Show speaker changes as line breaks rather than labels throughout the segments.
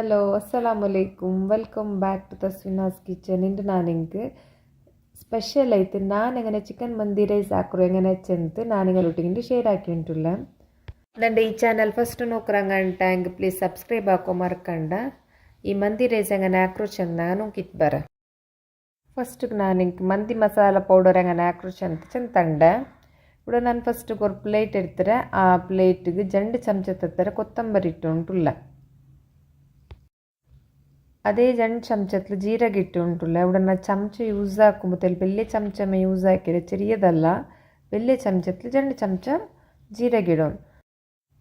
Hello ಅಸ್ಸಲಾಮು ಅಲೈಕುಮ್ welcome back to Tasvina's kitchen. ಇಂದು ನಾನಿಂಗೆ ಸ್ಪೆಷಲ್ ಐತೆ ನಾನೆങ്ങനെ ಚಿಕನ್ ಮಂದಿ ರೈಸ್ ಹಾಕರು ಎങ്ങനെ ಚೆಂತು ನಾನಿಗೆ ಒಟ್ಟಿಗೆ ಶೇರ್ ಹಾಕಿ ಉಂಟುಲ್ಲ. ನಂದು ಈ ಚಾನಲ್ ಫಸ್ಟ್ ನೋಕ್ರಂಗಂಟ ಹೆಂಗೆ ಪ್ಲೀಸ್ ಸಬ್ಸ್ಕ್ರೈಬ್ ಹಾಕೋ ಮರ್ಕಂಡ. ಈ ಮಂದಿ ರೈಸ್ ಹೆಂಗನೆ ಹಾಕ್ರು ಚೆಂದ ನಾನು ಕಿತ್ ಫಸ್ಟಿಗೆ ನಾನು ಹಿಂಗೆ ಮಂದಿ ಮಸಾಲ ಪೌಡರ್ ಹೆಂಗನೆ ಹಾಕ್ರು ಚೆಂತಂಡ ಕೂಡ ನಾನು ಫಸ್ಟಿಗೆ ಒಂದು ಪ್ಲೇಟ್ ಇಡ್ತಾರೆ. ಆ ಪ್ಲೇಟಿಗೆ ಜಂಡು ಚಮಚ ತತ್ತಾರೆ ಕೊತ್ತಂಬರಿ ಇಟ್ಟು ಉಂಟುಲ್ಲ. ಅದೇ ಜಂಡು ಚಮಚത്തിൽ ಜೀರಿಗೆ ಇಟ್ಟು ಉಂಟುಲ್ಲ. ഇവിടെ ചമച്ച യൂസ് ആക്കുമ്പോൾ വലിയ ചമച്ചമേ യൂസ് ആക്കിയത് ചെറിയതല്ല. വലിയ ചമച്ചത്തിൽ രണ്ട് ചമച്ച ജീരക ഇടണം.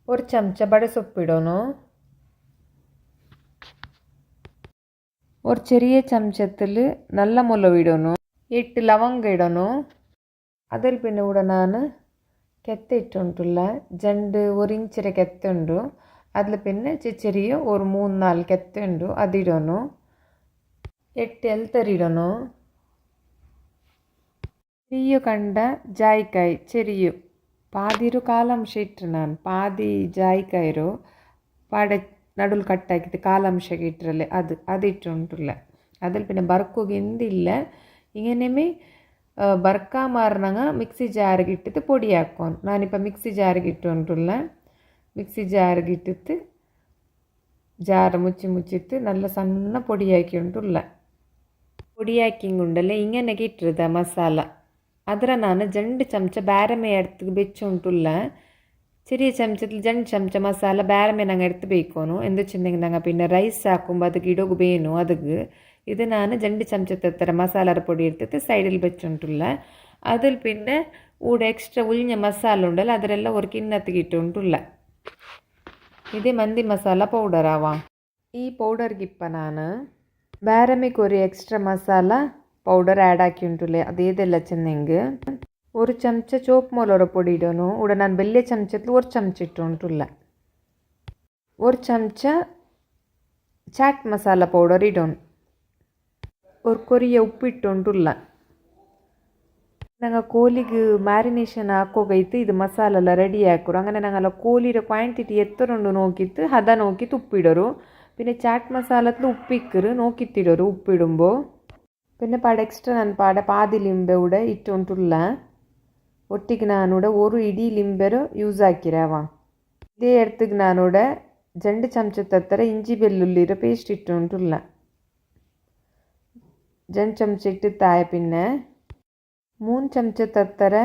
ഒരു ചമച്ച ബടസൊപ്പ് ഇടണം. ഒരു ചെറിയ ചമച്ചത്തിൽ നല്ല മുളക് ഇടണം. 8 ലವಂಗ ഇടണം. അതിൽ പിന്നെ ഇവിടെ ഞാൻ ಕೆತ್ತೆ ಇಟ್ಟುಂಟುಲ್ಲ. ಜಂಡು 1 ಇಂಚಿನ ಕೆತ್ತೆ ಉಂಟು. അതിൽ പിന്നെ ചെറിയ ഒരു 3-4 ಕೆತ್ತೆ ಉಂಟು അതിടണു. 8 എൽത്തരിടണു. ചെറിയ കണ്ട ജായിക്കായ് ചെറിയ പാതിരു കാലಂಶ ಇಟ್ಟರು. ನಾನು ಪಾದಿ ಜಾಯಿಕಾಯಿರು ಪಾಡೆ ನಡುಲು ಕಟ್ಟಾಕಿದ್ದು ಕಾಲಂಶಕ್ಕೆ ಇಟ್ಟರಲ್ಲೇ അതിട്ടുಂಟುಲ್ಲ. അതിൽ പിന്നെ ബർക്കുಗೆ എന്തില്ല ഇങ്ങനെമേ ಬರ್ಕ ಮಾರ್ನಂಗ ಮಿಕ್ಸಿ ಜಾರಿಗೆ ಇಟ್ಟಿತ್ತು ಪೊಡಿ ಹಾಕ್ಕೊಂಡು ನಾನಿപ്പോൾ ಮಿಕ್ಸಿ ಜಾರಿಗೆ ಇಟ್ಟುಂಟುಲ್ಲ. ಮಿಕ್ಸಿ ಜಾರಿಗೆ ಇಟ್ಟಿತ್ತು ಜಾರು ಮುಚ್ಚಿತ್ತು നല്ല ಸಣ್ಣ പൊടിയാക്കി ഉണ്ടുള്ള. പൊടിയാക്കിങ്ങുണ്ടല്ലേ ഇങ്ങനെയൊക്കെ ഇട്ടിരുത മസാല. ಅದರ ನಾನು ಜಂಡು ಚಮಚ ಬೇರೆಮೆ ಎಡ್ತು ಬೆಚ್ಚುಂಟುಲ್ಲ. ചെറിയ ചമച്ചത്തിൽ ജണ്ട് ചമച്ച മസാല ಬೇರೆಮೆ ನಂಗೆ ಎಡ್ತು ಬೇಕೋನು ಎಂದು ಚೆಂದಂಗೆ ನಂಗೆ പിന്നെ ರೈಸ್ ಹಾಕುമ്പോൾ ಅದಕ್ಕೆ ಇಡೋಗು ಬೇನು ಅದಕ್ಕೆ ഇത് ನಾನು ಜಂಡು ചമച്ചത്തെത്ര മസാലರ പൊടി എടുത്തിട്ട് സൈഡിൽ വെച്ചുಂಟುಲ್ಲ. അതിൽ പിന്നെ ഊടെ എക്സ്ട്രാ ഉളിഞ്ഞ മസാല ഉണ്ടല്ലോ അതിലെല്ലാം ഒരു കിണ്ണത്തിಗೆ ഇട്ടുಂಟುಲ್ಲ. ಇದೇ ಮಂದಿ ಮಸಾಲ ಪೌಡರ್ ಆವಾ. ಈ ಪೌಡರ್ಗಿಪ್ಪ ನಾನು ಬೇರೆಮೆಗೆ ഒരു ಎಕ್ಸ್ಟ್ರಾ ಮಸಾಲ ಪೌಡರ್ ಆ್ಯಡ್ ಹಾಕಿ ಉಂಟುಲ್ಲ. ಅದೇದೆಲ್ಲ ಚೆನ್ನಂಗೆ ഒരു ചമച്ച ചോപ്പ് ಮೊಲರ പൊടി ഇടണു. ഇവിടെ ನಾನು വലിയ ചമച്ചത്തിൽ ഒരു ചമച്ച ഇട്ടുಂಟುಲ್ಲ. ഒരു ചമച്ച ಚಾಟ್ ಮಸಾಲ ಪೌಡರ್ ಇಡೋಣ. ഒരു കൊറിയ ഉപ്പിട്ടുಂಟುಲ್ಲ. ನಂಗೆ ಕೋಲಿಗೆ ಮ್ಯಾರಿನೇಷನ್ ಹಾಕೋಗೈತು ಇದು ಮಸಾಲ ಎಲ್ಲ ರೆಡಿ ಹಾಕೋರು. അങ്ങനെ ഞങ്ങൾ ಕೋಲಿರ ಕ್ವಾಂಟಿಟಿ ಎತ್ತರೊಂಡು ನೋಕಿತ್ತು ಹದ ನೋಕಿತ್ತು ಉಪ್ಪಿಡೋರು. പിന്നെ ಚಾಟ್ ಮಸಾಲത്തിൽ ഉപ്പിക്കറ് നോക്കിത്തിടോರು ഉപ്പിടുമ്പോൾ. പിന്നെ പാടെ എക്സ്ട്രാ ನಾನು ಪಾದಿ ಲಿಂಬೆ ഇവിടെ ಇಟ್ಟುಂಟುಲ್ಲ. ಒಟ್ಟಿಗೆ ನಾನಿവിടെ ഒരു ಇಡೀ ಲಿಂಬೆರು ಯೂಸ್ ಹಾಕಿರವ. ಇದೇ ಎಡ್ತಿಗೆ ನಾನಿവിടെ ಜಂಡು ಚಮಚದ ಇಂಜಿ ಬೆಳ್ಳುಳ್ಳಿರ ಪೇಸ್ಟ್ ಇಟ್ಟುಂಟುಲ್ಲ. ಜಂಡು ಚಮಚ ಇಟ್ಟಿತ್ತಾಯ പിന്നെ 3 ಚಮಚದ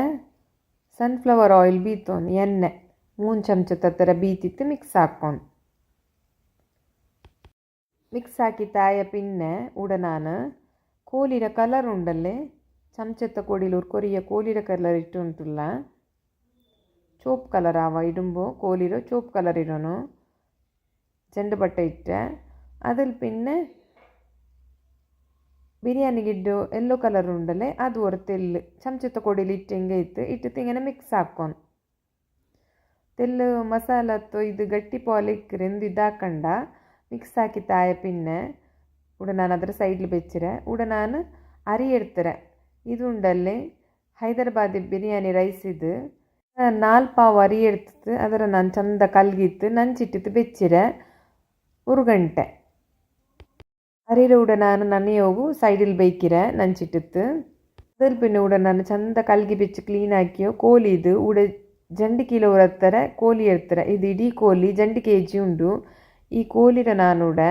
ಸನ್ಫ್ಲವರ್ ಆಯಿಲ್ ಬೀತೋನು ಎಣ್ಣೆ 3 ಚಮಚದ ಬೀತಿತ್ತು ಮಿಕ್ಸ್ ಹಾಕ್ಕೊಂಡು ಮಿಕ್ಸ್ ಹಾಕಿತ್ತಾಯ പിന്നെ ഇവിടെ ನಾನು ಕೋಲಿರ ಕಲರ್ ಉಂಡಲ್ಲೇ ಚಮಚದ ಕೊಡಿಲು ഒരു കൊറിയ ಕೋಲಿರ ಕಲರ್ ಇಟ್ಟುಂಟುಲ್ಲ. ಚೋಪ್ ಕಲರ್ ಆವ ಇಡುമ്പോൾ ಕೋಲಿರ ಚೋಪ್ ಕಲರ್ ಇರೋನು ಚೆಂಡು ಬಟ್ಟೆ ಇಟ್ಟೆ. അതിൽ പിന്നെ ബിരിയാണി ഗിഡ്ഡു യെല്ലോ കളർ ഉണ്ടല്ലേ അത് ഒരു തെല്ല് ചമച്ചത്തെ കൊടിയിൽ ഇട്ടെങ്കിൽ ഇട്ടിട്ട് ഇങ്ങനെ മിക്സ് ആക്കണം. തെല്ല് മസാലത്തോ ഇത് ಗಟ್ಟಿ പോലെ ഇക്കರೆಂದು ಇದಾಕಂಡ ಮಿಕ್ಸ್ ಹಾಕಿತ್ತಾಯ പിന്നെ ഇവിടെ ನಾನು ಅದರ ಸೈಡ್ಲಿ ಬೆಚ್ಚಿರೆ. ഇവിടെ ನಾನು ಅರಿ ಎಡ್ತಾರೆ. ಇದು ಉಂಡಲ್ಲಿ ಹೈದರಾಬಾದಿ ಬಿರಿಯಾನಿ ರೈಸ್ ಇದು 4 ಪಾವು ಅರಿ ಎಡ್ತಿತ್ತು. ಅದರ ನಾನು ಚಂದ ಕಲ್ಗಿತ್ತು ನಂಚಿಟ್ಟಿತ್ತು ಬೆಚ್ಚಿರೆ 1 ಗಂಟೆ. ಅರಿರ ಕೂಡ ನಾನು ನನೆಯೋಗು ಸೈಡಿಲ್ ಬೇಯ್ಕಿರೆ ನಂಚಿಟ್ಟಿತ್ತು. അതിൽ പിന്നെ ഇവിടെ ನಾನು ಚಂದ ಕಲ್ಗಿ ಬೆಚ್ಚಿ ಕ್ಲೀನ್ ಹಾಕಿಯೋ ಕೋಲಿ ಇದು ഇവിടെ 2 ಕಿಲೋ ಹತ್ತಾರೆ ಕೋಲಿ ಇರ್ತಾರೆ. ಇದು ಇಡೀ ಕೋಲಿ 2 kg ಉಂಟು. ಈ ಕೋಲಿರ ನಾನಿവിടെ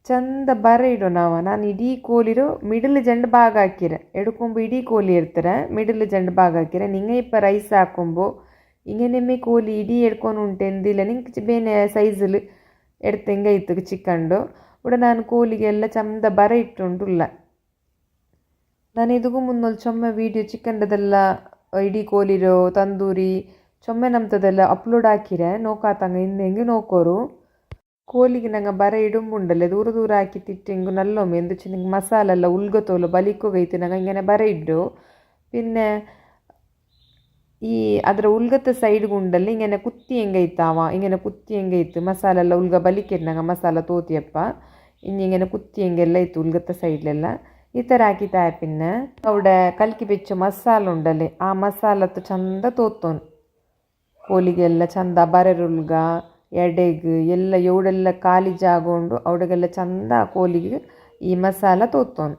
ಚಂದ ಬರ ಇಡೋ ನಾನು ಇಡೀ ಕೋಲಿರೋ ಮಿಡಲ್ ಜಂಡು ಭಾಗ ಹಾಕಿರೆ ಎಡ್ಕೊಂಬ ಇಡೀ ಕೋಲಿ ಇರ್ತಾರೆ ಮಿಡಲ್ ಜಂಡು ಭಾಗ ಹಾಕಿರೆ. ನಿಂಗೆ ಇಪ್ಪ ರೈಸ್ ಹಾಕೊಂಬೋ ಇಂಗನೆಮ್ಮೆ ಕೋಲಿ ಇಡೀ ಎಡ್ಕೊಂಡು ಉಂಟೆಂದಿಲ್ಲ ನಿಂಗೆ ಬೇನೆ ಸೈಜಲ್ಲಿ ಎಡ್ತೆಂಗೆ ಇತ್ತು ಚಿಕ್ಕಂಡು. ഇവിടെ ನಾನು ಕೋಲಿಗೆಲ್ಲ ಚಂದ ಬರ ಇಟ್ಟುಂಟುಲ್ಲ. ನಾನು ಇದಕ್ಕೂ ಮುನ್ನೊಂದು ಚೊಮ್ಮೆ ವೀಡಿಯೋ ಚಿಕನ್ದೆಲ್ಲ ಇಡೀ ಕೋಲಿರೋ ತಂದೂರಿ ಚೊಮ್ಮೆ ನಮ್ತದೆಲ್ಲ ಅಪ್ಲೋಡ್ ಹಾಕಿರೆ ನೋಕಾತಂಗ ಹಿಂದೆಂಗೆ ನೋಕೋರು. ಕೋಲಿಗೆ ನಂಗೆ ಬರ ಇಡುಂಬುಂಡಲ್ಲೇ ದೂರ ದೂರ ಹಾಕಿ ತಿಟ್ಟೆಂಗು ನಲ್ಲೊಮ್ಮೆ ಎಂದು ನಿಂಗೆ ಮಸಾಲ ಎಲ್ಲ ಉಲ್ಗತೋಲು ಬಲಿಕೋಗೈತೆ ನಂಗೆ ಹಿಂಗೆ ಬರ ಇಡ್ಡು. പിന്നെ ಈ ಅದರ ಉಲ್ಗತ್ತ ಸೈಡ್ಗೆ ಉಂಡಲ್ಲಿ ಹಿಂಗೆ ಕುತ್ತಿ ಹೆಂಗೈತಾವ ಹಿಂಗೆ ಕುತ್ತಿ ಹೆಂಗೈತು ಮಸಾಲ ಎಲ್ಲ ಉಲ್ಗ ಬಲಿಕೆಟ್ ನಂಗೆ ಮಸಾಲ ತೋತಿಯಪ್ಪ ಹಿಂಗೆ ಕುತ್ತಿ ಹೆಂಗೆಲ್ಲ ಇತ್ತು ಉಲ್ಗತ್ತ ಸೈಡ್ಲೆಲ್ಲ ಈ ಥರ ಹಾಕಿತ್ತಾಯ പിന്നെ അവിടെ ಕಲ್ಕಿ ಬೆಚ್ಚ ಮಸಾಲ ಉಂಡಲ್ಲಿ ಆ ಮಸಾಲತ್ತು ಚಂದ ತೋತೋನು ಕೋಲಿಗೆಲ್ಲ ಚಂದ ಬರೆರುಲ್ಗ ಎಡೆಗ್ ಎಲ್ಲ ಎವಡೆಲ್ಲ ಖಾಲಿ ಜಾಗ ಉಂಡು ಅವಡೆಗೆಲ್ಲ ಚಂದ ಕೋಲಿಗೆ ಈ ಮಸಾಲ ತೋತೊಂದು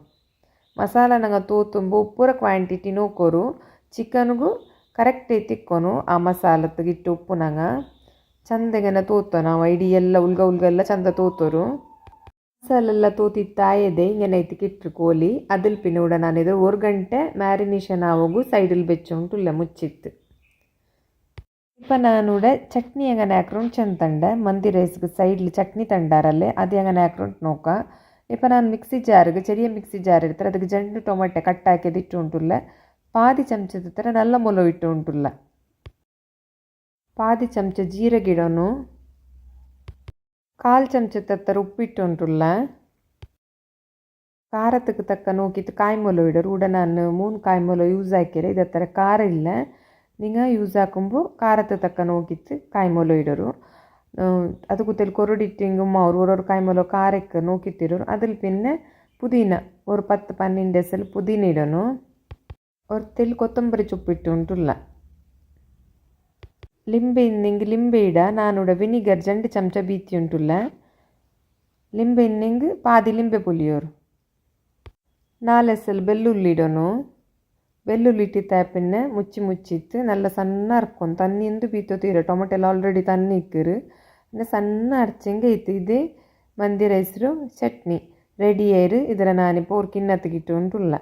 ಮಸಾಲ ನಂಗೆ ತೋತುಂಬು ಪೂರ ಕ್ವಾಂಟಿಟಿ ನೋಕೋರು ಚಿಕನ್ಗೂ ಕರೆಕ್ಟ್ ತಿಕ್ಕೊನು ಆ ಮಸಾಲತ್ತು ಇಟ್ಟು ಉಪ್ಪು ನಂಗೆ ಚಂದಗೆನ ತೋತ ನಾವು ಇಡೀ ಎಲ್ಲ ಉಲ್ಗ ಎಲ್ಲ ಚಂದ ತೋತೋರು ಮಸಾಲೆಲ್ಲ ತೋತಿತ್ತಾಯದೆ ಇಂಗನೆ ಇಟ್ಟಿಟ್ರು ಕೋಲಿ ಅದಿಲ್ ಪಿನ್ನೂಡ ನಾನಿದು 1 ಗಂಟೆ ಮ್ಯಾರಿನೇಷನ್ ಆವಾಗೂ ಸೈಡಲ್ಲಿ ಬೆಚ್ಚುಂಟುಲ್ಲ ಮುಚ್ಚಿತ್ತು ಇಪ್ಪ ನಾನೂಡೆ ಚಟ್ನಿ ಅಂಗನೆ ಹಾಕ್ಕೊಂಡು ಚೆಂದ ತಂಡೆ ಮಂದಿ ರೈಸ್ಗೆ ಸೈಡ್ಲಿ ಚಟ್ನಿ ತಂಡಾರಲ್ಲೇ ಅದು ಅಂಗನೆ ಹಾಕ್ಕೊಂಡು ನೋಕ ಇಪ್ಪ ನಾನು ಮಿಕ್ಸಿ ಜಾರಿಗೆ ಚೆರಿಯ ಮಿಕ್ಸಿ ಜಾರ್ ಇರ್ತಾರೆ ಅದಕ್ಕೆ ಜಂಡು ಟೊಮೆಟೊ ಕಟ್ ಹಾಕಿದ್ದು ಇಟ್ಟು ಉಂಟುಲ್ಲ ಪಾದಿ ಚಮಚದ ಥರ ನಲ್ಲ ಮೊಲ ಇಟ್ಟು ಉಂಟುಲ್ಲ ಪಾದಿ ಚಮಚ ಜೀರಗಿಡನು 1/4 ಚಮಚದ ಥರ ಉಪ್ಪಿಟ್ಟು ಉಂಟುಲ್ಲ ಖಾರத்துக்கு ತಕ್ಕ ನೋಕಿತ್ತು ಕಾಯಿ ಮೊಲ ಇಡೋರು ಉಡ ನಾನು 3 ಕಾಯಿ ಮೊಲ ಯೂಸ್ ಹಾಕಿರೆ ಇದೇ ಥರ ಖಾರ ಇಲ್ಲ നിങ്ങൾ യൂസ് ആക്കുമ്പോൾ കാരത്ത് തക്ക നോക്കിയിട്ട് കായ്മൂലം ഇടരു അത് കുത്തിൽ കൊറടിട്ടെങ്കും ഒരു കായ്മൂലം കാരക്ക് നോക്കിത്തിരും അതിൽ പിന്നെ പുതിന ഒരു 10-12 എസൽ പുതിന ഇടണു ഒരു തെൽ കൊത്തമ്പരി ചുപ്പിട്ടുണ്ടുള്ള ಲಿಂಬೆ ಇನ್ನೆಂಗೆ ಲಿಂಬೆ ಇಡ ನಾನುಡ ವಿನಿಗರ್ 2 ಚಮಚ ಬೀತಿ ಉಂಟುಲ್ಲ ಲಿಂಬೆ ಇನ್ನೆಂಗೆ ಪಾದಿ ಲಿಂಬೆ ಪುಲಿಯೋರು 4 ಎಸಲ್ ಬೆಳ್ಳುಳ್ಳಿ ಇಡೋನು ಬೆಳ್ಳುಳ್ಳಿ ಇಟ್ಟಿತ್ತ പിന്നെ ಮುಚ್ಚಿತ್ತು നല്ല ಸಣ್ಣ ಅರ್ಕೊಂಡು ತನ್ನಿಂದು ಬೀತೋ ತೀರ ಟೊಮೆಟೊ ಎಲ್ಲ ಆಲ್ರೆಡಿ ತನ್ನಿ ಇಕ್ಕರು പിന്നെ ಸಣ್ಣ ಅರ್ಚಂಗೆ ಇತ್ತು ಇದೇ ಮಂದಿ ರೈಸರು ಚಟ್ನಿ ರೆಡಿ ಆಯ್ರು ಇದರ ನಾನಿപ്പോൾ ഒരു കിണ്ണത്തിക്കിട്ട് ಉಂಟುಲ್ಲ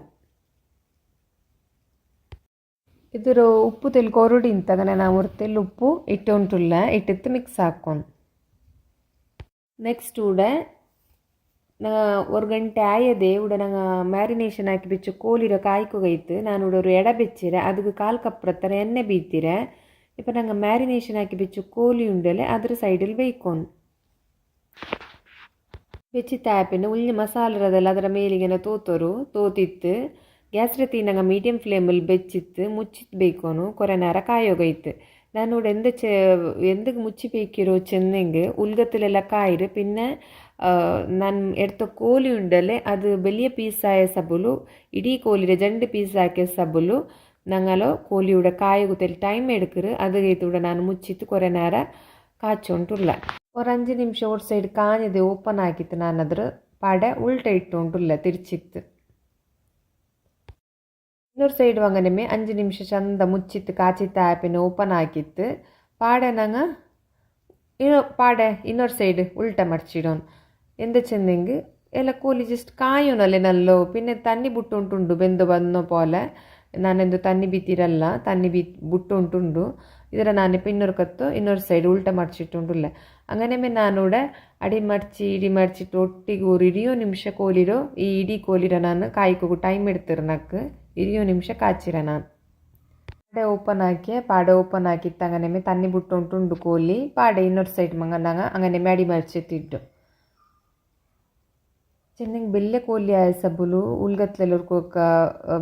ಇದರ ಉಪ್ಪು ತೆಲ್ ಕೊರಡಿ ಇಂತಗನೆ ನಾವು ഒരു ತೆಲ್ ಉಪ್ಪು ಇಟ್ಟು ಉಂಟುಲ್ಲ ಇಟ್ಟಿತ್ತು ಮಿಕ್ಸ್ ಹಾಕೊಂಡು ನೆಕ್ಸ್ಟ್ ಊಡ ஒரு ಗಂಟೆ ಆಯದೆ ಉಡ ನಂಗೆ ಮ್ಯಾರಿನೇಷನ್ ಹಾಕಿ ಬೆಚ್ಚು ಕೋಲಿರ ಕಾಯ್ಕೋಗೈತು ನಾನು ಉಡ ஒரு ಎಡ ಬೆಚ್ಚಿರೆ ಅದಕ್ಕೆ 1/4 ಕಪ್ ಥರ ಎಣ್ಣೆ ಬೀತಿರೆ ಇಪ್ಪ ನಂಗೆ ಮ್ಯಾರಿನೇಷನ್ ಹಾಕಿ ಬೆಚ್ಚು ಕೋಲಿ ಉಂಡಲೆ ಅದ್ರ ಸೈಡಲ್ಲಿ ಬೇಯ್ಕೊಂಡು ಬೆಚ್ಚಿ ತಾಪಿನ ಉಳ್ಳಿ ಮಸಾಲರದೆಲ್ಲ ಅದರ ಮೇಲಿಗೆನ ತೋತಿತ್ತು ಗ್ಯಾಸ್ ರೀತಿ ನಂಗೆ ಮೀಡಿಯಮ್ ಫ್ಲೇಮಲ್ಲಿ ಬೆಚ್ಚಿತ್ತು ಮುಚ್ಚಿತ್ತು ಬೇಯ್ಕೊನು ಕೊರೆ ನೇರ ಕಾಯೋಗೈತು ನಾನು എന്തൊക്കെ മുച്ചി പേക്കിരോ ചെന്നെങ്കിൽ ഉൽഗത്തിലെല്ല കായിര് പിന്നെ ನಾನು എടുത്ത ಕೋಲಿ ಉಂಡಲೆ ಅದು ಬೆಲಿಯ ಪೀಸಾಯ ಸಬುಲು ಇಡೀ ಕೋಲಿರ 2 ಪೀಸ್ ಹಾಕಿಯ ಸಬುಲು ನಂಗಲೋ ಕೋಲಿಯುಡ ಕಾಯುಗುತ್ತಲ್ಲಿ ಟೈಮ್ ಎಡ್ಕರು ಅದಗೈತುಡ ನಾನು ಮುಚ್ಚಿತ್ತು ಕೊರೆ ನೇರ ಕಾಚುಂಟುಲ್ಲ ஒரு 5 ನಿಮಿಷ ஒரு ಸೈಡ್ ಕಾഞ്ഞದೆ ಓಪನ್ ಆಗಿತ್ತು ನಾನು ಅದ್ರ ಪಾಡೆ ಉಲ್ಟ ಇಟ್ಟು ಉಂಟುಲ್ಲ ತಿರ್ಚಿತ್ತು ಇನ್ನೊರು ಸೈಡ್ ವಾಂಗನೆಮೆ 5 ನಿಮಿಷ ಚಂದ ಮುಚ್ಚಿತ್ತು ಕಾಚಿತ್ತ ಆ್ಯಪಿನ ಓಪನ್ ಆಗಿತ್ತು ಪಾಡೆ ನಂಗೆ ಪಾಡೆ ಇನ್ನೊರು ಸೈಡ್ ಉಲ್ಟ ಮಡ್ಚಿಡೋನು ಎಂದ ಚೆಂದೆಂಗೆ ಎಲ್ಲ ಕೋಲಿ ಜಸ್ಟ್ ಕಾಯೋನಲ್ಲೇ ನಲ್ಲೋ പിന്നെ ತನ್ನಿ ಬುಟ್ಟುಂಟುಂಡು ಬೆಂದು ಬಂದೋ ಪೋಲೆ ನಾನೆಂದು ತನ್ನಿ ಬೀತಿರಲ್ಲ ತನ್ನಿ ಬುಟ್ಟುಂಟುಂಡು ಇದರ ನಾನಿപ്പോൾ ಇನ್ನೊರು ಸೈಡ್ ಉಲ್ಟ ಮಡ್ಚಿಟ್ಟುಂಡುಲ್ಲ അങ്ങനെ ನಾನೂടെ ಅಡಿ ಮಡ್ಚಿಟ್ಟು ಒಟ್ಟಿಗೆ ഒരു 20 ನಿಮಿಷ ಕೋಲಿರೋ ಈ ಇಡೀ ಕೋಲಿರ ನಾನು ಕಾಯ್ಕೋಗು ಟೈಮ್ ಎಡ್ತಿರು ನಕ್ಕು 20 ನಿಮಿಷ ಕಾಚಿರ ನಾನು പാടെ ഓപ്പൺ ആക്കിയിട്ട് അങ്ങനെ തന്നി ബുട്ടുണ്ടുണ്ട് കോലി പാടെ ಇನ್ನೊರು ಸೈಡ್ ಮಂಗನಾಗ അങ്ങനെ ಮ್ಯಾಡಿ ಮಡ್ಚಿಟ್ಟಿಟ್ಟು ಚೆನ್ನಂಗೆ ಬೆಲ್ಲೆ ಕೋಲಿ ಆಯ ಸಬುಲು ഉൾഗത്തിലൊരുക്കൊക്ക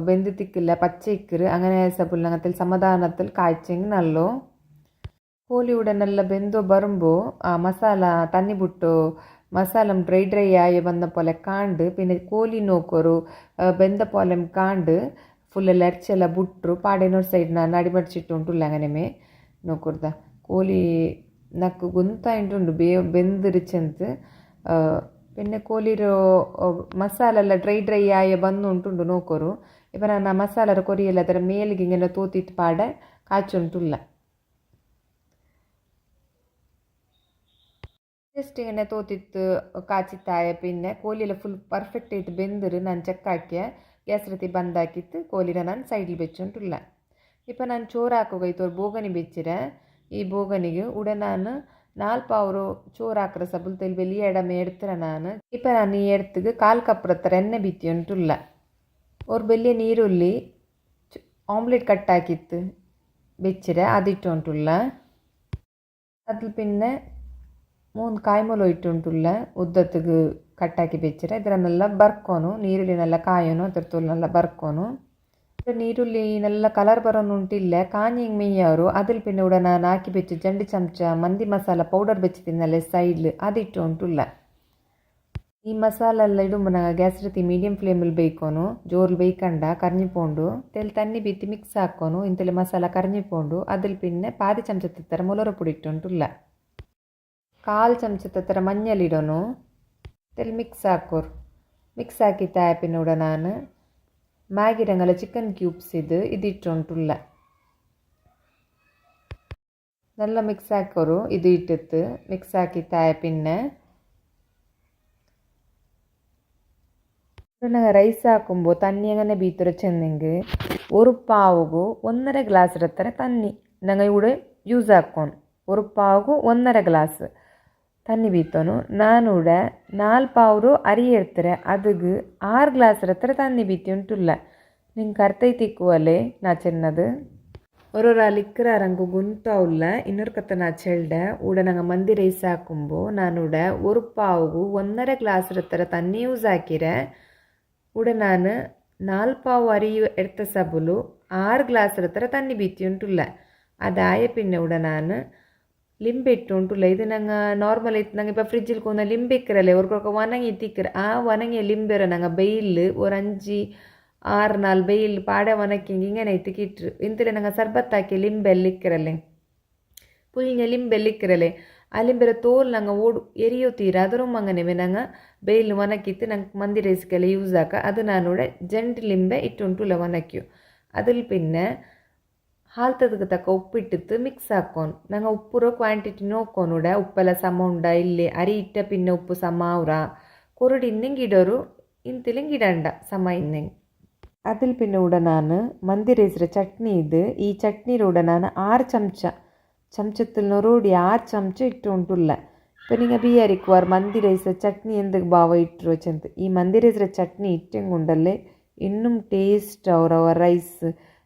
ಬೆಂದು ತಿಕ್ಕಿಲ್ಲ ಪಚ್ಚೆ ಇಕ್ಕರು അങ്ങനെ ಆಯ ಸಬುಲು ನಂಗത്തിൽ സമാധാനത്തിൽ കാഴ്ചെങ്കിൽ നല്ലോ ಕೋಲಿ ಉಡನೆಲ್ಲ ಬೆಂದು ಬರುമ്പോൾ ಆ ಮಸಾಲ ತನ್ನಿ ಬಿಟ್ಟು ಮಸಾಲ ಡ್ರೈ ಆಯ ಬಂದ ಪೋಲೆ ಕಾಂಡು പിന്നെ ಕೋಲಿ ನೋಕೋರು ಬೆಂದ ಪೋಲೆ ಕಾಂಡು ಫುಲ್ಲೆಲ್ಲ ಎರ್ಚೆಲ್ಲ ಬಿಟ್ರು ಪಾಡೆ ಇನ್ನೊರು ಸೈಡ್ ನಾನು ಅಡಿಮಡ್ಚಿಟ್ಟು ಉಂಟುಲ್ಲ അങ്ങനെ ನೋಕುರ್ದ ಕೋಲಿ ನಕ್ಕು ಗುಂತ ಇಂಟುಂಡು ಬೆಂದಿರಿಚಂತ പിന്നെ ಕೋಲಿರೋ ಮಸಾಲ ಎಲ್ಲ ಡ್ರೈ ಆಯ ಬಂದು ಉಂಟುಂಡು ನೋಕೋರು ಇಪ್ಪ ನಾನು ಮಸಾಲರ ಕೊರಿಯಲ್ಲ ಅದರ ಮೇಲಿಗೆ ಹಿಂಗೆಲ್ಲ ತೋತಿತ್ತು ಪಾಡೆ ಕಾಚುಂಟುಲ್ಲ ಜಸ್ಟ್ ಹಿಂಗೆ ತೋತಿತ್ತು ಕಾಚಿತ್ತಾಯ പിന്നെ ಕೋಲಿಯೆಲ್ಲ ಫುಲ್ ಪರ್ಫೆಕ್ಟ್ ಆಯ್ತು ಬೆಂದರು ನಾನು ಚೆಕ್ ಹಾಕಿ ಗ್ಯಾಸ್ ರೀತಿ ಬಂದ್ ಹಾಕಿತ್ತು ಕೋಲಿರ ನಾನು ಸೈಡಿൽ വെച്ചുಂಟುಲ್ಲ ಇಪ್ಪ ನಾನು ಚೋರು ಹಾಕೋಗೈತು ஒரு ಬೋಗನಿ ಬೆಚ್ಚಿರೆ ಈ ಬೋಗನಿಗೆ ಉಡ ನಾನು 4 ಪಾವ್ರು ಚೋರು ಹಾಕ್ರೆ ಸಬುಲ್ ತೆಲ್ ಬೆಲಿಯ ಎಡಮೆ ಎಡ್ತಿರ ನಾನು ಇಪ್ಪ ನಾನು ಈ ಎಡ್ತಿಗೆ 1/4 ಕಪ್ ಹತ್ರ ಎಣ್ಣೆ ಬಿತ್ತಿ ಉಂಟುಲ್ಲ ஒரு ಬೆಲ್ಲಿಯ ನೀರುಳ್ಳಿ ಆಮ್ಲೆಟ್ ಕಟ್ ಹಾಕಿತ್ತು ಬೆಚ್ಚಿರೆ ಅದಿಟ್ಟು ಉಂಟುಲ್ಲ ಅದ್ರ പിന്നെ 3 ಕಾಯಿಮೂಲ ಇಟ್ಟುಂಟುಲ್ಲ ಉದ್ದತ್ತಿಗೆ ಕಟ್ಟಾಕಿ ಬೆಚ್ಚಿರೆ ಇದರನ್ನೆಲ್ಲ ಬರ್ಕೋನು ನೀರುಳ್ಳಿನೆಲ್ಲ ಕಾಯೋನು ಅದ್ರ ತೋಲನೆಲ್ಲ ಬರ್ಕೋನು ನೀರುಳ್ಳಿನೆಲ್ಲ ಕಲರ್ ಬರೋನು ಉಂಟಿಲ್ಲ ಕಾഞ്ഞി മെയ്യാರು അതിൽ പിന്നെ ഉടനെ ನಾನು ಹಾಕಿ ಬೆಚ್ಚು 2 ಚಮಚ ಮಂದಿ ಮಸಾಲ ಪೌಡರ್ ಬೆಚ್ಚಿತಿನಲ್ಲ ಸೈಡ್ಲ್ ಅದಿಟ್ಟು ಉಂಟುಲ್ಲ ಈ ಮಸಾಲ ಎಲ್ಲ ಇಡುമ്പോൾ ನಂಗೆ ಗ್ಯಾಸ್ ರೀತಿ ಮೀಡಿಯಂ ಫ್ಲೇಮಲ್ಲಿ ಬೇಯ್ಕೋನು ಜೋರ್ಲು ಬೇಯ್ಕಂಡ ಕರ್ഞ്ഞിപ്പോಂಡು ತೆಲ್ ತನ್ನಿ ಬಿತ್ತಿ ಮಿಕ್ಸ್ ಹಾಕೋನು ಇಂತೆಲ್ಲ ಮಸಾಲ ಕರ್ഞ്ഞിപ്പോಂಡು അതിൽ പിന്നെ പാതി ചമചത്തിൽ തരം മുളക് പൊടി ഇട്ടുണ്ടുള്ള ಕಾಲು ಚಮಚದ ಥರ ಮഞ്ഞളിಡೋನು ತೆಲ್ ಮಿಕ್ಸ್ ಹಾಕೋರು. ಮಿಕ್ಸ್ ಹಾಕಿ ತಾಪಿನೂಡ ನಾನು ಮ್ಯಾಗಿ ರಂಗಲ ಚಿಕನ್ ಕ್ಯೂಬ್ಸ್ ಇದು ಇಟ್ಟುಂಟುಲ್ಲ നല്ല ಮಿಕ್ಸ್ ಹಾಕೋರು. ಇದು ಇಟ್ಟಿತ್ತು ಮಿಕ್ಸ್ ಹಾಕಿ ತಾಪಿನ್ನೆ റൈസ് ആക്കുമ്പോൾ തന്നി അങ്ങനെ ബീത്തുര ചെന്നെങ്കിൽ ഒരു പാവുകു 1.5 ഗ്ലാസ് ഇടത്തര തന്നി ഞങ്ങൾ ഇവിടെ യൂസ് ആക്കണം. ഒരു പാവുകു 1.5 ഗ്ലാസ് ತನ್ನಿ ಬೀತೋನು. ನಾನೂಡೆ 4 ಪಾವ್ರು ಅರಿ ಇರ್ತಾರೆ ಅದಕ್ಕೆ 6 ಗ್ಲಾಸ್ ಇರ್ತಾರೆ ತನ್ನಿ ಬೀತಿ ಉಂಟುಲ್ಲ. ನಿಂಗೆ ಅರ್ಥ ಐತಿಕ್ಕುವಲ್ಲೇ ನಾ ಚೆನ್ನದು ಒರೊರಾಲಿಕ್ಕರ ರಂಗು ಗುಂತಾವುಲ್ಲ ಇನ್ನೊರು ಕತ್ತ ನಾ ಚೆಲ್ಡೆ ಊಡ ನಂಗೆ ಮಂದಿ ರೈಸ್ ಹಾಕುಂಬೋ ನಾನೂಡೆ ஒரு ಪಾವುಗು 1.5 ಗ್ಲಾಸ್ ಇರ್ತಾರೆ ತನ್ನಿ ಯೂಸ್ ಹಾಕಿರೆ ಊಡ ನಾನು 4 ಪಾವು ಅರಿ ಎಡ್ತ ಸಬಲು 6 ಗ್ಲಾಸ್ ಇರ್ತಾರೆ ತನ್ನಿ ಬೀತಿ ಉಂಟುಲ್ಲ. ಅದಾಯ ಪಿನ್ನೆ ಊಡ ನಾನು ಲಿಂಬೆ ಇಟ್ಟು ಉಂಟುಲ್ಲ. ಇದು ನಂಗೆ ನಾರ್ಮಲ್ ಇತ್ತು ನಂಗೆ ಇಪ್ಪ ಫ್ರಿಜ್ಜಿಲ್ ಕೊಂದ ಲಿಂಬೆ ಇಕ್ಕರಲ್ಲೇ ಒರ್ಕೊಳಕ ಒಣಗಿ ತಿಕ್ಕರ ಆ ಒಣಗಿಯ ಲಿಂಬೆರ ನಂಗೆ ಬೈಲ್ ஒரு 5-6 ಬೈಲ್ ಪಾಡೆ ಒಣಕಿಂಗೆ ಹಿಂಗೇನೆ ಐತಿ ಕಿಟ್ರು ಇಂತಲೇ ನಂಗೆ ಸರ್ಬತ್ ಹಾಕಿ ಲಿಂಬೆಲ್ಲಿ ಇಕ್ಕರಲ್ಲೇ ಪುಲ್ಯ ಲಿಂಬೆಲ್ಲಿ ಇಕ್ಕರಲ್ಲೇ ಆ ಲಿಂಬೆರ ತೋಲ್ ನಂಗೆ ಓಡು ಎರಿಯೋ ತೀರ ಅದರ ಮಂಗನೆ ನಂಗೆ ಬೈಲ್ ಒಣಕಿತ್ತು ನಂಗೆ ಮಂದಿ ರೈಸ್ಗೆಲ್ಲ ಯೂಸ್ ಹಾಕ ಅದು ನಾನು ಜಂಟ್ ಲಿಂಬೆ ಇಟ್ಟುಂಟುಲ್ಲ ಒಣಕ್ಯು ಅದಲ್ಲಿ ಪಿನ್ನೆ ಹಾಲ್ತದಕ್ಕೆ ತಕ್ಕ ಉಪ್ಪಿಟ್ಟಿತ್ತು ಮಿಕ್ಸ್ ಹಾಕೋನು. ನಂಗೆ ಉಪ್ಪುರ ಕ್ವಾಂಟಿಟಿ ನೋಡ್ಕೊನುಡ ಉಪ್ಪೆಲ್ಲ ಸಮ ಉಂಡ ಇಲ್ಲಿ ಅರಿ ಇಟ್ಟ ಪಿನ್ನೆ ಉಪ್ಪು ಸಮ ಅವ್ರ ಕೊರಡಿ ಇನ್ನಂಗೆ ಇಡೋರು ಇಂತಿಲಿಂಗೆ ಇಡಂಡ ಸಮ ಇನ್ನಂಗೆ അതിൽ പിന്നെ ഇവിടെ ನಾನು ಮಂದಿ ರೈಸ್ರ ಚಟ್ನಿ ಇದು ಈ ಚಟ್ನಿ ರೋಡ ನಾನು 6 ಚಮಚത്തിൽ ನೊರೋಡಿ 6 ಚಮಚ ಇಟ್ಟು ಉಂಟುಲ್ಲ. ಇപ്പം ನಿಂಗೆ ಬಿಯಾರಿക്കുവാർ ಮಂದಿ ರೈಸ್ರ ಚಟ್ನಿ ಎಂದಕ್ಕೆ ಭಾವ ಇಟ್ಟರು ಚಂತ ಈ ಮಂದಿ ರೈಸ್ರ ಚಟ್ನಿ ಇಟ್ಟಂಗುಂಡಲ್ಲೇ ಇನ್ನೂ ಟೇಸ್ಟ್ ಅವರವ ರೈಸ್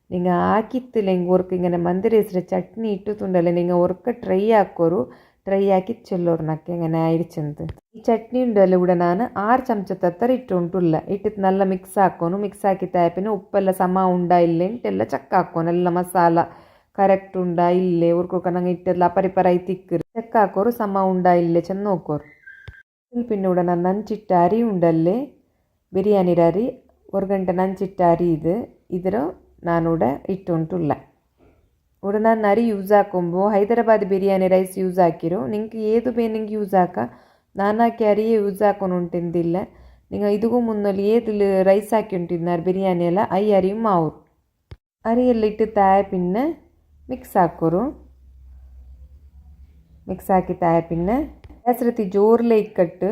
நீங்கள் ಹಾಕಿತ್ತಿಲ್ಲ ಹಿಂಗೆ ಒರ್ಕ ಹಿಂಗೆ ಮಂದಿ ರೈಸ್ರ ಚಟ್ನಿ ಇಟ್ಟು ತುಂಡಲ್ಲ நீங்கள் ಒರ್ಕ ಟ್ರೈ ಹಾಕೋರು ಟ್ರೈ ಹಾಕಿ ಚೆಲ್ಲೋರು ನಕ್ಕೆ ಹಿಂಗೆ ಆಯಿಡ್ಚಂತ ಈ ಚಟ್ನಿ ಉಂಡಲ್ಲ ಕೂಡ ನಾನು 6 ಚಮಚ ತತ್ತರ ಇಟ್ಟು ಉಂಟುಲ್ಲ ಇಟ್ಟಿತ್ತು ನಲ್ಲ ಮಿಕ್ಸ್ ಹಾಕೋನು. ಮಿಕ್ಸ್ ಹಾಕಿ ತಾಪಿನ ಉಪ್ಪೆಲ್ಲ ಸಮ ಉಂಡ ಇಲ್ಲೇ ಇಂಟೆಲ್ಲ ಚಕ್ಕ ಹಾಕೋನು ಎಲ್ಲ ಮಸಾಲ ಕರೆಕ್ಟ್ ಉಂಡ ಇಲ್ಲೇ ಉರ್ಕೊಕ ನಂಗೆ ಇಟ್ಟೆಲ್ಲ ಪರಿಪರ ಐತಿಕ್ಕರು ಚಕ್ಕ ಹಾಕೋರು ಸಮ ಉಂಡ ಇಲ್ಲೇ ಚೆಂದ ನೋಕೋರು. ಪಿನ್ನ ಕೂಡ ನಾನು ನಂಚಿಟ್ಟ ಅರಿ ಉಂಡಲ್ಲೇ ಬಿರಿಯಾನಿ ಅರಿ 1 ಗಂಟೆ ನಂಚಿಟ್ಟ ಅರಿ ಇದರ ನಾನೂടെ ಇಟ್ಟುಂಟುಲ್ಲ. ഇവിടെ ನಾನು ಅರಿ ಯೂಸ್ ಹಾಕೊಂಬೋ ಹೈದರಾಬಾದ್ ಬಿರಿಯಾನಿ ರೈಸ್ ಯೂಸ್ ಹಾಕಿರು ನಿಂಗೆ ಏದು ಬೇನಿಂಗೆ ಯೂಸ್ ಹಾಕ ನಾನು ಹಾಕಿ ಅರಿಯೇ ಯೂಸ್ ಹಾಕೊಂಡು ಉಂಟಿಂದಿಲ್ಲ. ನಿಂಗೆ ಇದಕ್ಕೂ ಮುನ್ನಲ್ಲಿ ಏದು ರೈಸ್ ಹಾಕಿ ಉಂಟಿದ್ನಾರು ಬಿರಿಯಾನಿ ಎಲ್ಲ ಐ ಅರಿಯು ಮಾವ್ರು ಅರಿಯೆಲ್ಲ ಇಟ್ಟು ತಾಯ ಪಿನ್ನ ಮಿಕ್ಸ್ ಹಾಕೋರು. ಮಿಕ್ಸ್ ಹಾಕಿ ತಾಯ ಪಿನ್ನ ಗ್ಯಾಸ್ ರತಿ ಜೋರ್ಲೆ ಇಕ್ಕಟ್ಟು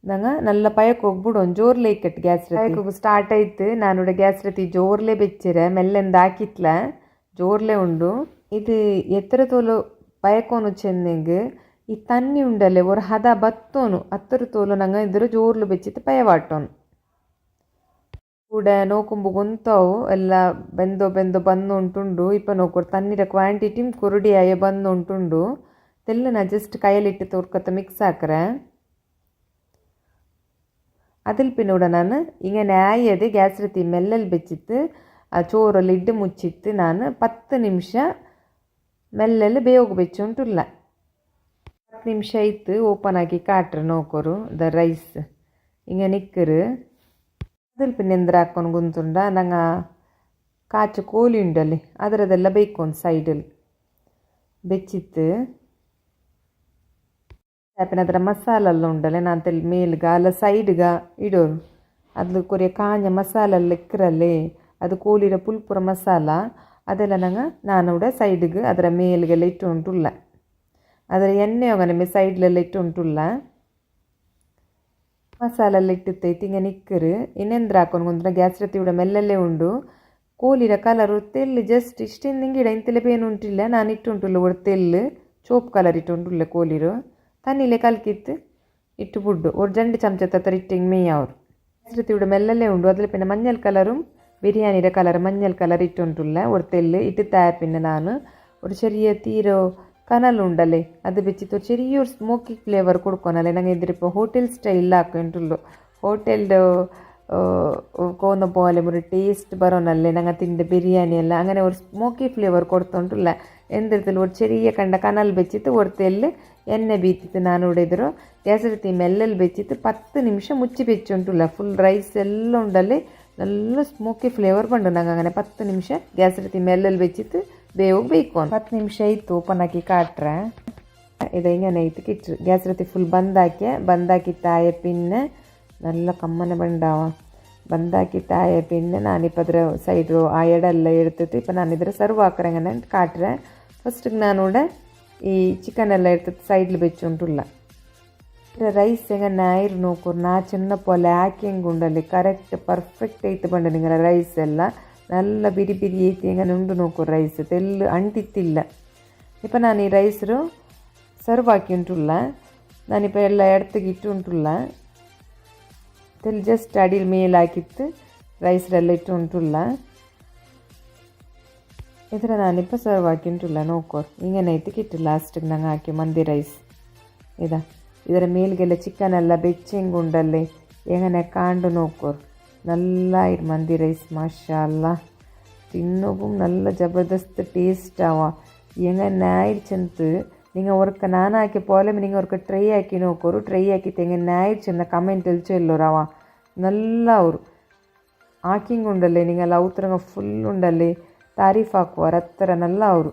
ನಂಗೆ ನಲ್ಲ ಪಯಕ್ಕೆ ಹೋಗ್ಬಿಡೋನು ಜೋರ್ಲೆ ಇಕ್ಕಟ್ಟು ಗ್ಯಾಸ್ ರತಿ ಸ್ಟಾರ್ಟ್ ಆಯ್ತು. ನಾನು ಗ್ಯಾಸ್ ರತಿ ಜೋರ್ಲೆ ಬೆಚ್ಚಿರೆ ಮೆಲ್ಲೆಂದು ಹಾಕಿತ್ಲ ಜೋರ್ಲೆ ಉಂಡು ಇದು ಎತ್ತರ ತೋಲು ಪಯಕೋನು ಚೆನ್ನಂಗೆ ಈ ತನ್ನಿ ಉಂಡಲ್ಲೇ ஒரு ಹದ ಬತ್ತೋನು ಹತ್ತರ ತೋಲು ನಂಗೆ ಇದ್ರ ಜೋರ್ಲು ಬೆಚ್ಚಿತ್ತು ಪಯವಾಟೋನು ಕೂಡ ನೋಕುಂಬು ಗೊಂತಾವು ಎಲ್ಲ ಬೆಂದೋ ಬಂದು ಉಂಟುಂಡು ಇಪ್ಪ ನೋಕೋರು ತಣ್ಣೀರ ಕ್ವಾಂಟಿಟಿ ಕುರುಡಿ ಆಯ ಬಂದು ಉಂಟುಂಡು ತೆಲ್ಲನ ಜಸ್ಟ್ ಕೈಯಲ್ಲಿಟ್ಟು ತೋರ್ಕೊತ ಮಿಕ್ಸ್ ಹಾಕ್ರೆ അതിൽ പിന്നെ ഇവിടെ ನಾನು ഇങ്ങനെ ആയത് ഗ്യാസ് ರತಿ ಮೆಲ್ಲಲ್ಲಿ ಬೆಚ್ಚಿತ್ತು ಆ ಚೋರಲ್ಲಿ ಇಡ್ಡು ಮುಚ್ಚಿತ್ತು ನಾನು 10 ನಿಮಿಷ ಮೆಲ್ಲಲ್ಲಿ ಬೇಯೋಗ ಬೆಚ್ಚುಂಟುಲ್ಲ. 10 ನಿಮಿಷ ಇತ್ತು ಓಪನ್ ಆಗಿ ಕಾಟ್ರು ನೋಕೋರು ದ ರೈಸ್ ಹಿಂಗೆ ನಿಕ್ಕರು അതിൽ പിന്നെ ಎಂದ್ರ ಹಾಕೊಂಡು ಗುಂತುಂಡ ನಂಗೆ ಕಾಚು ಕೋಳಿ ಉಂಡಲ್ಲಿ ಅದರದೆಲ್ಲ ಬೇಯ್ಕೊಂಡು ಸೈಡಲ್ಲಿ ಬೆಚ್ಚಿತ್ತು ಆಪಿನ ಅದರ ಮಸಾಲೆಲ್ಲ ಉಂಡಲ್ಲ ನಾನು ತೆಲ್ ಮೇಲ್ಗ ಅಲ್ಲ ಸೈಡ್ಗ ಇಡೋರು ಅದು ಕೊರಿಯ ಕಾಂಜ ಮಸಾಲೆಲ್ಲ ಇಕ್ಕರಲ್ಲೇ ಅದು ಕೋಳಿರ ಪುಲ್ಪುರ ಮಸಾಲ ಅದೆಲ್ಲ ನಂಗೆ ನಾನು ಕೂಡ ಸೈಡ್ಗೆ ಅದರ ಮೇಲ್ಗೆಲ್ಲ ಇಟ್ಟು ಉಂಟುಲ್ಲ ಅದರ ಎಣ್ಣೆ ಹೋಗನೆ ಸೈಡ್ಲೆಲ್ಲ ಇಟ್ಟು ಉಂಟುಲ್ಲ ಮಸಾಲೆಲ್ಲ ಇಟ್ಟೈತಿ ಹಿಂಗೆ ನಿಕ್ಕರು ಇನ್ನೆಂದ್ರ ಹಾಕೊಂಡು ಕುಂತ್ರ ಗ್ಯಾಸ್ ರತಿ ಕೂಡ ಮೆಲ್ಲಲ್ಲೇ ಉಂಡು ಕೋಳಿರ ಕಲರು ತೆಲ್ಲು ಜಸ್ಟ್ ಇಷ್ಟಿಂದ ಹಿಂಗಿಡ ಇಂತೆಲ್ಲ ಬೇನು ಉಂಟಿಲ್ಲ ನಾನು ಇಟ್ಟುಂಟುಲ್ಲ ಒಟ್ಟು ತೆಲ್ಲು ಚೋಪ್ ಕಲರ್ ಇಟ್ಟುಂಟುಲ್ಲ ಕೋಳಿರು ತನ್ನಿಲೆ ಕಲ್ಕಿತ್ತು ಇಟ್ಟು ಬುಡ್ಡು ஒரு 2 ಚಮಚ ತತ್ತರ ಇಟ್ಟಿಂಗ್ ಮೇಯ್ ಅವರು ಹೆಸರು ഇവിടെ ಮೆಲ್ಲಲ್ಲೇ ಉಂಡು അതിൽ പിന്നെ മഞ്ഞൾ കളറും ബിരിയാണിയുടെ കളർ മഞ്ഞൾ കളർ ഇട്ടുണ്ടുള്ള ഒരു തെല്ല് ഇട്ട് താപ്പിന്നെ ನಾನು ഒരു ചെറിയ തീരോ കനലുണ്ടല്ലേ അത് വെച്ചിട്ട് ഒരു ചെറിയൊരു സ്മോക്കി ഫ്ലേവർ കൊടുക്കണല്ലേ ഞങ്ങൾ ഇതിപ്പോൾ ഹോട്ടൽ സ്റ്റൈലിലാക്കിയിട്ടുള്ളൂ ഹോട്ടലിൻ്റെ കോന്ന പോലെ ഒരു ടേസ്റ്റ് ബರೋನല്ലേ ഞങ്ങൾ തിൻ്റെ ബിരിയാണി എല്ലാം അങ്ങനെ ഒരു സ്മോക്കി ഫ്ലേവർ കൊടുത്തോണ്ടുള്ള എന്തിടത്തിൽ ഒരു ചെറിയ കണ്ട കനൽ വെച്ചിട്ട് ഒരു തെല്ല് എണ്ണ ബീത്തിട്ട് നാനൂടെ ഇದ್ರು ಗ್ಯಾಸ್ ರತಿ ಮೆಲ್ಲಲ್ಲಿ ಬೆಚ್ಚಿತ್ತು 10 ನಿಮಿಷ ಮುಚ್ಚಿ ಬೆಚ್ಚುಂಟುಲ್ಲ ಫುಲ್ ರೈಸ್ ಎಲ್ಲ ಉಂಡಲ್ಲಿ നല്ല ಸ್ಮೋಕಿ ಫ್ಲೇವರ್ ಬಂಡು ನಂಗೆ അങ്ങനെ 10 ನಿಮಿಷ ಗ್ಯಾಸ್ ರತಿ ಮೆಲ್ಲಲ್ಲಿ ಬೆಚ್ಚಿತ್ತು ಬೇವು ಬೇಕು 10 ನಿಮಿಷ ಇತ್ತು ಓಪನ್ ಹಾಕಿ ಕಾಟ್ರೆ ഇതെങ്ങനെ ഇട്ട് കിട്ടു ഗ്യാസ് റത്തി ഫുൾ ಬಂದಾಕಿತ್ತಾಯ പിന്നെ നല്ല കമ്മന ബണ്ടാവാം ಬಂದಾಕಿತ್ತಾയ പിന്നെ ഞാനിപ്പോൾ ಅದರ ಸೈಡು ಆ ಎಡೆಲ್ಲ എടുത്തിട്ട് ഇപ്പം ഞാനിതിൽ ಸರ್ವ್ ആക്കറങ്ങനെ കാട്ടുറെ ഫസ്റ്റ് ഞാനിവിടെ ഈ ചിക്കൻ എല്ലാം എടുത്തിട്ട് സൈഡിൽ വെച്ചുകൊണ്ടുള്ള ರೈಸ್ ಹೆಂಗೆ ನಾಯಿರು ನೋಕೋರು ನಾ ಚಿನ್ನ ಪೊಲೆ ಹಾಕಿಂಗ್ ಉಂಡಲ್ಲಿ ಕರೆಕ್ಟ್ ಪರ್ಫೆಕ್ಟ್ ಐತೆ ಬಂಡ ನಿಂಗೆ ರೈಸ್ ಎಲ್ಲ നല്ല ಬಿರಿ ಬಿರಿ ಐತಿ ಹೆಂಗೆ ಉಂಡು ನೋಕೋರು ರೈಸ್ ತೆಲ್ಲು ಅಂಟಿತ್ತಿಲ್ಲ ಇಪ್ಪ ನಾನು ಈ ರೈಸರು ಸರ್ವ್ ಹಾಕಿ ಉಂಟುಲ್ಲ ನಾನಿപ്പോൾ ಎಲ್ಲ ಎಡ್ತಿಗೆ ಇಟ್ಟು ಉಂಟುಲ್ಲ ತೆಲ್ಲು ಜಸ್ಟ್ ಅಡಿಲ್ ಮೇಲೆ ಹಾಕಿತ್ತು ರೈಸರೆಲ್ಲ ಇಟ್ಟು ಉಂಟುಲ್ಲ ಇದರ ನಾನಿപ്പോൾ ಸರ್ವ್ ಹಾಕಿ ಉಂಟುಲ್ಲ ನೋಕೋರು ಹಿಂಗೇನೈತಿ ಕಿಟ್ಟು ಲಾಸ್ಟಿಗೆ ನಂಗೆ ಹಾಕಿ ಮಂದಿ ರೈಸ್ ಇದಾ ಇದರ ಮೇಲ್ಗೆಲ್ಲ ಚಿಕನ್ ಎಲ್ಲ ಬೆಚ್ಚಿಂಗ್ ಉಂಡಲ್ಲಿ ಹೆಂಗನೆ ಕಾಂಡು ನೋಕೋರು നല്ല ಮಂದಿ ರೈಸ್ ಮಾಷಾಲ್ಲ ತಿನ್ನೋಗೂ നല്ല ಜಬರ್ದಸ್ತ್ ಟೇಸ್ಟ್ ಆವ ಹೆಂಗನೆ ಆಯ್ಚಂತು നിങ്ങൾ ഒരൊക്കെ നാനാക്കി പോലെ നിങ്ങൾ ഒരൊക്കെ ട്രൈ ആക്കി നോക്കൂ ട്രൈ ആക്കിയിട്ട് എങ്ങനെ ആയിടുന്ന കമൻറ്റ് തെളിച്ചല്ലോറാവ നല്ല ಅವರು ಹಾಕಿಂಗ್ ಉಂಡಲ್ಲಿ ನಿಂಗೆಲ್ಲ ಅವತರಂಗ ಫುಲ್ ಉಂಡಲ್ಲಿ ತಾರೀಫ್ ಹಾಕುವಾರ ಹತ್ತರ നല്ല ಅವರು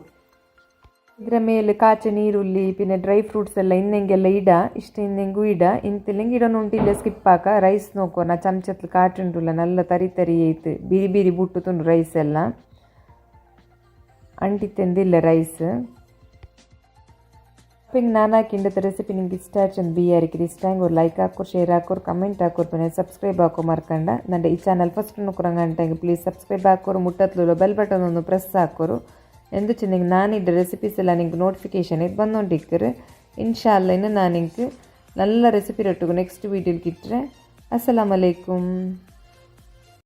ಇದರ ಮೇಲೆ ಕಾಚ ನೀರುಳ್ಳಿ പിന്നെ ಡ್ರೈ ಫ್ರೂಟ್ಸ್ ಎಲ್ಲ ಇನ್ನೆಂಗೆಲ್ಲ ಇಡ ಇಷ್ಟ ಇನ್ನೆಂಗೂ ಇಡ ಇಂತಿಲ್ಲೆಂಗೆ ಇಡೋನುಂಟಿಲ್ಲ ಸ್ಕಿಪ್ ಹಾಕ ರೈಸ್ ನೋಕೋ ನಾ ಚಮಚತ್ಲು ಕಾಟುಂಟುಲ್ಲ നല്ല ತರಿ ತರಿ ಐತೆ ಬಿರಿ ಬಿರಿ ಬುಟ್ಟುತುಂಡು ರೈಸ್ ಎಲ್ಲ ಅಂಟಿತ್ತೆಂದಿಲ್ಲ ರೈಸ್ ಹಿಂಗೆ ನಾನು ಹಾಕಿಂಡದ ರೆಸಿಪಿ ನಿಮ್ಗೆ ಇಷ್ಟ ಆಯ್ತು ಬಿಯಾರಿಕಿರಿ ಇಷ್ಟ ಹಂಗೆ ಒಂದು ಲೈಕ್ ಹಾಕೋರು ಶೇರ್ ಹಾಕೋರು ಕಮೆಂಟ್ ಹಾಕೋರು പിന്നെ ಸಬ್ಸ್ಕ್ರೈಬ್ ಹಾಕೋ ಮರ್ಕಂಡ ನನ್ನ ಈ ಚಾನಲ್ ಫಸ್ಟ್ ನೋಡ್ಕೊರಂಗಂಟಂಗೆ ಪ್ಲೀಸ್ ಸಬ್ಸ್ಕ್ರೈಬ್ ಹಾಕೋರು ಮುಟ್ಟತ್ಲು ಬೆಲ್ ಬಟನ್ ಒಂದು ಪ್ರೆಸ್ ಹಾಕೋರು ಎಂದು ಚಿನ್ನಂಗೆ ನಾನಿದ್ದ ರೆಸಿಪೀಸ್ ಎಲ್ಲ ನಿಂಗೆ ನೋಟಿಫಿಕೇಷನ್ ಇದು ಬಂದೊಂಡಿಕ್ಕರು ಇನ್ಶಾಲ್ಲ ಇನ್ನು ನಾನು ನಿಂಗೆ നല്ല ರೆಸಿಪಿ ರೊಟ್ಟಿಗೂ ನೆಕ್ಸ್ಟ್ ವೀಡಿಯೋಲಿ ಕಿಟ್ರೆ ಅಸ್ಸಲಾಮು ಅಲೈಕುಮ್.